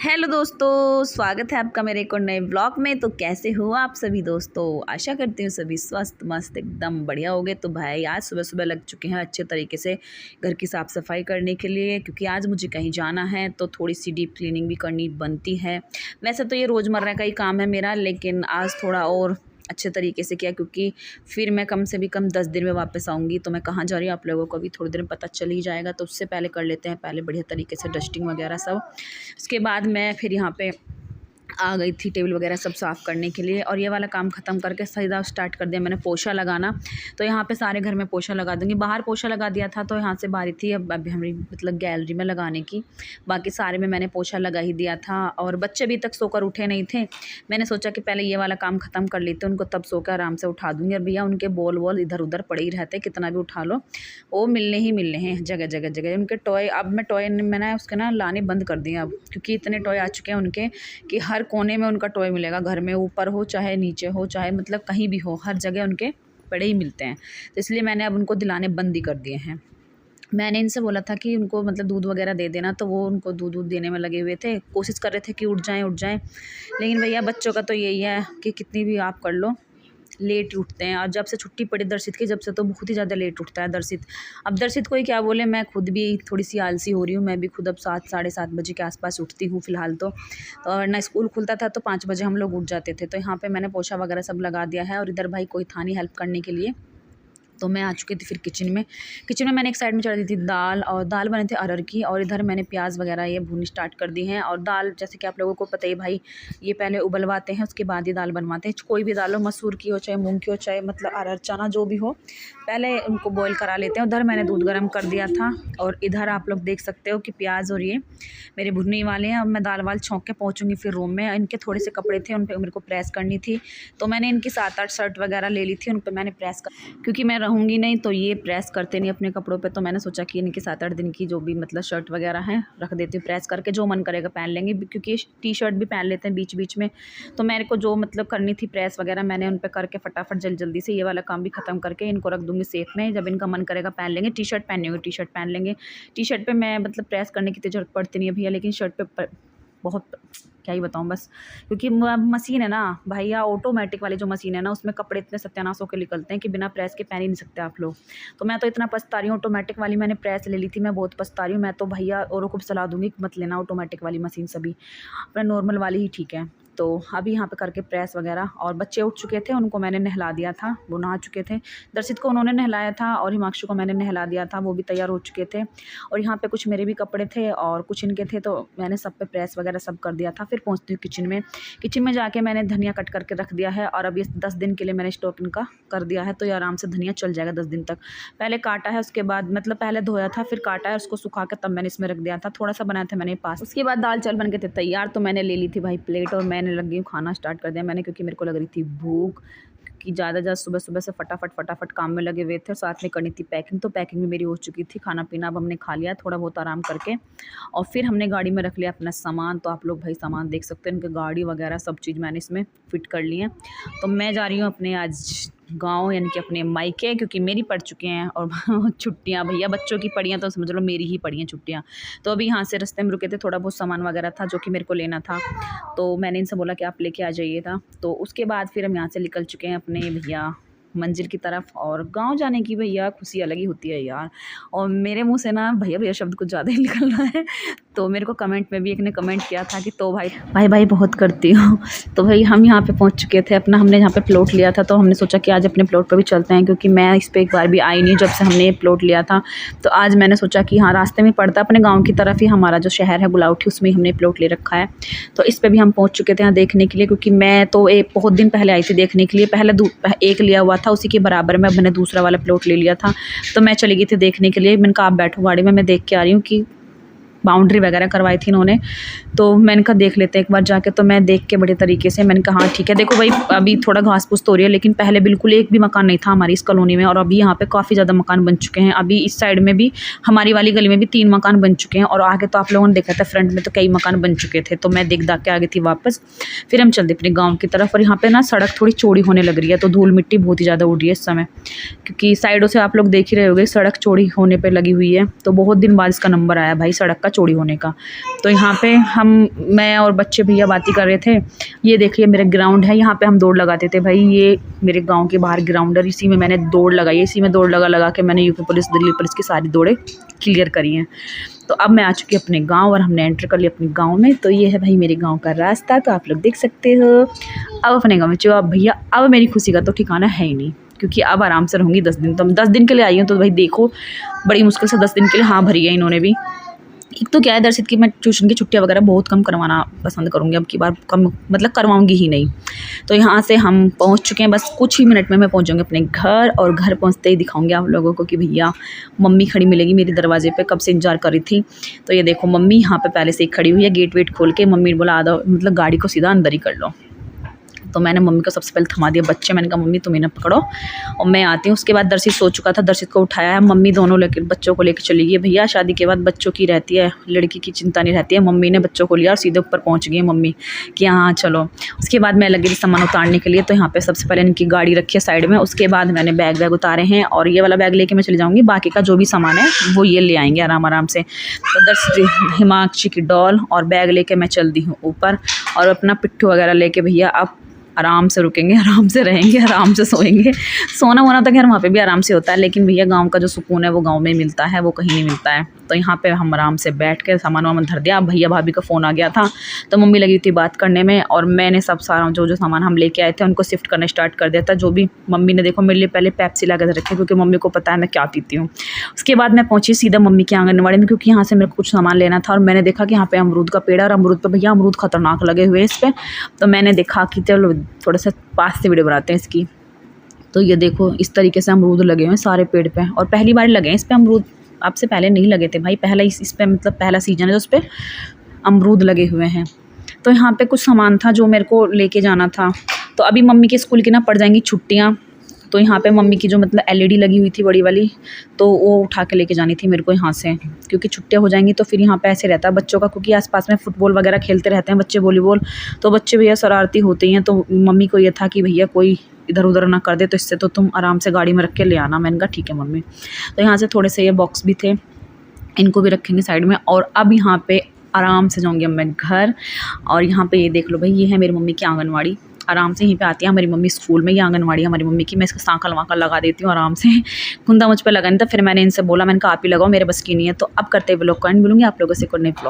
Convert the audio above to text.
Hello दोस्तों, स्वागत है आपका मेरे एक और नए ब्लॉग में। तो कैसे हो आप सभी दोस्तों? आशा करती हूँ सभी स्वस्थ मस्त एकदम बढ़िया होगे। तो भाई आज सुबह सुबह लग चुके हैं अच्छे तरीके से घर की साफ़ सफाई करने के लिए, क्योंकि आज मुझे कहीं जाना है तो थोड़ी सी डीप क्लीनिंग भी करनी बनती है। वैसे तो ये रोज़मर्रा का ही काम है मेरा, लेकिन आज थोड़ा और अच्छे तरीके से किया, क्योंकि फिर मैं कम से भी कम 10 दिन में वापस आऊँगी। तो मैं कहाँ जा रही हूँ आप लोगों को भी थोड़ी देर में पता चल ही जाएगा। तो उससे पहले कर लेते हैं पहले बढ़िया तरीके से डस्टिंग वगैरह सब। उसके बाद मैं फिर यहाँ पे आ गई थी टेबल वगैरह सब साफ़ करने के लिए, और ये वाला काम ख़त्म करके सीधा स्टार्ट कर दिया मैंने पोछा लगाना। तो यहाँ पे सारे घर में पोछा लगा दूँगी। बाहर पोछा लगा दिया था तो यहाँ से बारी थी अब अभी हमारी मतलब गैलरी में लगाने की। बाकी सारे में मैंने पोछा लगा ही दिया था, और बच्चे अभी तक सोकर उठे नहीं थे। मैंने सोचा कि पहले ये वाला काम ख़त्म कर लेते, उनको तब सोकर आराम से उठा दूँगी। और भैया उनके बॉल वॉल इधर उधर पड़े ही रहते, कितना भी उठा लो वो मिलने ही मिलने हैं जगह जगह जगह। उनके टॉय अब मैं टॉय मैंने उसके ना लाने बंद कर दिए अब, क्योंकि इतने टॉय आ चुके हैं उनके कि हर कोने में उनका टॉय मिलेगा। घर में ऊपर हो चाहे नीचे हो चाहे मतलब कहीं भी हो, हर जगह उनके बड़े ही मिलते हैं। तो इसलिए मैंने अब उनको दिलाने बंद ही कर दिए हैं। मैंने इनसे बोला था कि उनको मतलब दूध वगैरह दे देना, तो वो उनको दूध देने में लगे हुए थे, कोशिश कर रहे थे कि उठ जाएं। लेकिन भैया बच्चों का तो यही है कि कितनी भी आप कर लो लेट उठते हैं। और जब से छुट्टी पड़ी दर्शित की, जब से तो बहुत ही ज़्यादा लेट उठता है दर्शित। अब दर्शित कोई क्या बोले, मैं खुद भी थोड़ी सी आलसी हो रही हूँ। मैं भी खुद अब 7 साढ़े 7 बजे के आसपास उठती हूँ फ़िलहाल तो। और ना स्कूल खुलता था तो 5 बजे हम लोग उठ जाते थे। तो यहाँ पे मैंने पोछा वगैरह सब लगा दिया है, और इधर भाई कोई था नहीं हेल्प करने के लिए। तो मैं आ चुकी थी फिर किचन में मैंने एक साइड में चढ़ा दी थी दाल, और दाल बने थे अरहर की। और इधर मैंने प्याज वगैरह ये भूननी स्टार्ट कर दी हैं। और दाल जैसे कि आप लोगों को पता ही भाई, ये पहले उबलवाते हैं उसके बाद ये दाल बनवाते हैं। कोई भी दाल हो, मसूर की हो चाहे मूंग की हो चाहे मतलब अरहर चना जो भी हो, पहले उनको बॉईल करा लेते हैं। उधर मैंने दूध गर्म कर दिया था, और इधर आप लोग देख सकते हो कि प्याज और ये मेरे भुनने वाले हैं। अब मैं दाल वाल छौंक के पहुँचूँगी फिर रूम में। इनके थोड़े से कपड़े थे, उन पर मेरे को प्रेस करनी थी। तो मैंने इनकी 7-8 शर्ट वगैरह ले ली थी, उन पर मैंने प्रेस कर, क्योंकि मैं रहूँगी नहीं तो ये प्रेस करते नहीं अपने कपड़ों पे। तो मैंने सोचा कि इनके 7-8 दिन की जो भी मतलब शर्ट वगैरह हैं रख देती हूँ प्रेस करके, जो मन करेगा पहन लेंगे, क्योंकि टी शर्ट भी पहन लेते हैं बीच बीच में। तो मेरे को जो मतलब करनी थी प्रेस वगैरह मैंने उन पर करके फटाफट जल्दी से ये वाला काम भी ख़त्म करके इनको रख दूँगी सेफ में। जब इनका मन करेगा पहन लेंगे, टी शर्ट पहननी होगी टी शर्ट पहन लेंगे। टी शर्ट पर मैं मतलब प्रेस करने की तो ज़रूरत पड़ती नहीं है भैया, लेकिन शर्ट पर बहुत क्या ही बताऊँ बस, क्योंकि मशीन है ना भैया, ऑटोमेटिक वाली जो मशीन है ना, उसमें कपड़े इतने सत्यानाश होकर निकलते हैं कि बिना प्रेस के पहन ही नहीं सकते आप लोग। तो मैं तो इतना पछता रही हूँ। ऑटोमेटिक वाली मैंने प्रेस ले ली थी, मैं बहुत पछता रही हूँ। मैं तो भैया औरों को भी सलाह दूँगी मत लेना ऑटोमेटिक वाली मशीन, सभी अपना नॉर्मल वाली ही ठीक है। तो अभी यहाँ पे करके प्रेस वगैरह, और बच्चे उठ चुके थे, उनको मैंने नहला दिया था, वो नहा चुके थे। दर्शित को उन्होंने नहलाया था और हिमांशु को मैंने नहला दिया था, वो भी तैयार हो चुके थे। और यहाँ पे कुछ मेरे भी कपड़े थे और कुछ इनके थे, तो मैंने सब पे प्रेस वगैरह सब कर दिया था। फिर पहुँचती हूँ किचन में जाके मैंने धनिया कट करके रख दिया है, और अब ये 10 दिन के लिए मैंने स्टॉक इनका कर दिया है। तो ये आराम से धनिया चल जाएगा 10 दिन तक। पहले काटा है, उसके बाद मतलब पहले धोया था फिर काटा है, उसको सुखा के तब मैंने इसमें रख दिया था। थोड़ा सा बनाया था मैंने पास। उसके बाद दाल चावल बन के थे तैयार। तो मैंने ले ली थी भाई प्लेट, और मैंने लग गई खाना स्टार्ट कर दिया मैंने, क्योंकि मेरे को लग रही थी भूख, कि ज़्यादा सुबह से फटाफट काम में लगे हुए थे, और साथ में करनी थी पैकिंग। तो पैकिंग भी मेरी हो चुकी थी। खाना पीना अब हमने खा लिया थोड़ा बहुत आराम करके, और फिर हमने गाड़ी में रख लिया अपना सामान। तो आप लोग भाई सामान देख सकते हैं, उनकी गाड़ी वगैरह सब चीज़ मैंने इसमें फ़िट कर ली है। तो मैं जा रही हूँ अपने आज गाँव, यानी कि अपने मायके, क्योंकि मेरी पड़ चुकी हैं और छुट्टियाँ भैया बच्चों की पड़ी हैं तो समझ लो मेरी ही पड़ी हैं छुट्टियाँ। तो अभी यहाँ से रास्ते में रुके थे, थोड़ा बहुत सामान वगैरह था जो कि मेरे को लेना था, तो मैंने इनसे बोला कि आप लेके आ जाइएगा। तो उसके बाद फिर हम यहाँ से निकल चुके हैं अपने भैया मंजिल की तरफ। और गांव जाने की भैया खुशी अलग ही होती है यार। और मेरे मुंह से ना भैया भैया शब्द कुछ ज़्यादा ही निकल रहा है। तो मेरे को कमेंट में भी एक ने कमेंट किया था कि तो भाई बहुत करती हूँ। तो भाई हम यहाँ पे पहुँच चुके थे अपना, हमने यहाँ पे प्लॉट लिया था, तो हमने सोचा कि आज अपने प्लॉट पर भी चलते हैं, क्योंकि मैं इस पर एक बार भी आई नहीं जब से हमने ये प्लॉट लिया था। तो आज मैंने सोचा कि हाँ रास्ते में पड़ता अपने गाँव की तरफ ही हमारा जो शहर है गुलाउठी, उसमें ही हमने प्लॉट ले रखा है। तो इस पर भी हम पहुँच चुके थे यहाँ देखने के लिए, क्योंकि मैं तो बहुत दिन पहले आई थी देखने के लिए। पहले एक लिया हुआ था, उसी के बराबर में मैंने दूसरा वाला प्लॉट ले लिया था। तो मैं चली गई थी देखने के लिए। मैंने कहा आप बैठो गाड़ी में, मैं देख के आ रही हूँ कि बाउंड्री वगैरह करवाई थी इन्होंने। तो मैंने कहा देख लेते हैं एक बार जाके। तो मैं देख के बड़े तरीके से मैंने कहा हाँ ठीक है। देखो भाई अभी थोड़ा घास फूस तो हो रही है, लेकिन पहले बिल्कुल एक भी मकान नहीं था हमारी इस कॉलोनी में, और अभी यहाँ पे काफ़ी ज़्यादा मकान बन चुके हैं। अभी इस साइड में भी हमारी वाली गली में भी 3 मकान बन चुके हैं, और आगे तो आप लोगों ने देखा था फ्रंट में तो कई मकान बन चुके थे। तो मैं देख दाख के आ गई थी वापस। फिर हम चलते अपने गाँव की तरफ, और यहाँ पर ना सड़क थोड़ी चौड़ी होने लग रही है, तो धूल मिट्टी बहुत ही ज़्यादा उड़ रही है इस समय, क्योंकि साइडों से आप लोग देख ही रहे होगे सड़क चौड़ी होने पर लगी हुई है। तो बहुत दिन बाद इसका नंबर आया भाई, सड़क का चौड़ी होने का। तो यहाँ पे मैं और बच्चे भैया बातें कर रहे थे। ये देखिए मेरा ग्राउंड है, यहाँ पे हम दौड़ लगाते थे भाई। ये मेरे गांव के बाहर ग्राउंड है, इसी में मैंने दौड़ लगाई है। इसी में दौड़ लगा के मैंने यूपी पुलिस, दिल्ली पुलिस की सारी दौड़ें क्लियर करी हैं। तो अब मैं आ चुकी हूँ अपने गांव और हमने एंटर कर लिया अपने गांव में। तो ये है भाई मेरे गांव का रास्ता, तो आप लोग देख सकते हो। अब अपने गाँव में चलो। अब भैया अब मेरी खुशी का तो ठिकाना है ही नहीं, क्योंकि अब आराम से रहूँगी 10 दिन। तो हम 10 दिन के लिए आई हूँ, तो भाई देखो बड़ी मुश्किल से 10 दिन के लिए हाँ भरी है इन्होंने भी। एक तो क्या है दर्शित की मैं ट्यूशन की छुट्टियाँ वगैरह बहुत कम करवाना पसंद करूँगी, अब की बार कम मतलब करवाऊँगी ही नहीं। तो यहाँ से हम पहुँच चुके हैं, बस कुछ ही मिनट में मैं पहुँच जाऊँगी अपने घर। और घर पहुँचते ही दिखाऊँगी आप लोगों को कि भैया मम्मी खड़ी मिलेगी मेरे दरवाजे पे, कब से इंतजार कर रही थी। तो ये देखो मम्मी यहाँ पे पहले से ही खड़ी हुई है, गेट वेट खोल के। मम्मी ने बोला आधा मतलब गाड़ी को सीधा अंदर ही कर लो। तो मैंने मम्मी को सबसे पहले थमा दिया बच्चे। मैंने कहा मम्मी तुम इन्हें पकड़ो और मैं आती हूँ। उसके बाद दर्शित सो चुका था, दर्शित को उठाया है। मम्मी दोनों लेकर बच्चों को लेकर चली गई। भैया शादी के बाद बच्चों की रहती है, लड़की की चिंता नहीं रहती है। मम्मी ने बच्चों को लिया और सीधे ऊपर पहुँच गई मम्मी कि हाँ चलो। उसके बाद मैं लगी थी सामान उतारने के लिए। तो यहाँ पर सबसे पहले इनकी गाड़ी रखी है साइड में। उसके बाद मैंने बैग उतारे हैं और ये वाला बैग लेके मैं चली जाऊँगी। बाकी का जो भी सामान है वो ये ले आएंगे आराम से। तो दर्शित हिमाक्षी की डॉल और बैग लेके मैं चल दी हूँ ऊपर। और अपना पिट्ठू वगैरह लेके भैया अब आराम से रुकेंगे, आराम से रहेंगे, आराम से सोएंगे। सोना वोना तो खैर वहाँ पे भी आराम से होता है, लेकिन भैया गांव का जो सुकून है वो गांव में मिलता है, वो कहीं नहीं मिलता है। तो यहाँ पे हम आराम से बैठ के सामान वामान धर दिया। भैया भाभी का फ़ोन आ गया था, तो मम्मी लगी थी बात करने में और मैंने सब सारा जो सामान हम लेके आए थे उनको शिफ्ट करना स्टार्ट कर दिया था। जो भी मम्मी ने देखो मेरे लिए पहले पेप्सी ला कर रखी, क्योंकि मम्मी को पता है मैं क्या पीती हूँ। उसके बाद मैं पहुँची सीधा मम्मी के आंगनबाड़ी में, क्योंकि यहाँ से मेरे को कुछ सामान लेना था। और मैंने देखा कि यहाँ पे अमरूद का पेड़ है और अमरूद पर भैया अमरूद खतरनाक लगे हुए इस पर। तो मैंने देखा कि चलो थोड़ा सा पास से वीडियो बनाते हैं इसकी। तो ये देखो इस तरीके से अमरूद लगे हुए हैं सारे पेड़ पे, और पहली बार लगे हैं इस पे अमरूद। आपसे पहले नहीं लगे थे भाई, पहला इस पे मतलब पहला सीजन है तो उस पर अमरूद लगे हुए हैं। तो यहाँ पे कुछ सामान था जो मेरे को लेके जाना था। तो अभी मम्मी के स्कूल की ना पड़ जाएंगी छुट्टियाँ। तो यहाँ पे मम्मी की जो मतलब LED लगी हुई थी बड़ी वाली, तो वो उठा के लेके जानी थी मेरे को यहाँ से, क्योंकि छुट्टियाँ हो जाएंगी तो फिर यहाँ पे ऐसे रहता है बच्चों का, क्योंकि आसपास में फुटबॉल वगैरह खेलते रहते हैं बच्चे, वॉलीबॉल। तो बच्चे भैया शरारती होते ही हैं। तो मम्मी को ये था कि भैया कोई इधर उधर ना कर दे, तो इससे तो तुम आराम से गाड़ी में रख के ले आना। मैंने कहा ठीक है मम्मी। तो यहाँ से थोड़े से ये बॉक्स भी थे, इनको भी रखेंगे साइड में। और अब यहाँ पे आराम से जाऊँगी अब मैं घर। और यहाँ पे ये देख लो भाई, ये है मेरी मम्मी की आंगनवाड़ी। आराम से यहीं पे आती है हमारी मम्मी स्कूल में। ये आंगनवाड़ी हमारी मम्मी की। मैं इसका सांकल वाकल लगा देती हूँ आराम से। कुंदा मुझ पर लगा नहीं था, फिर मैंने इनसे बोला, मैंने कहा आप ही लगाओ, मेरे बस की नहीं है। तो अब करते व्लॉग को एंड मिलूंगी आप लोगों से एक और नए व्लॉग।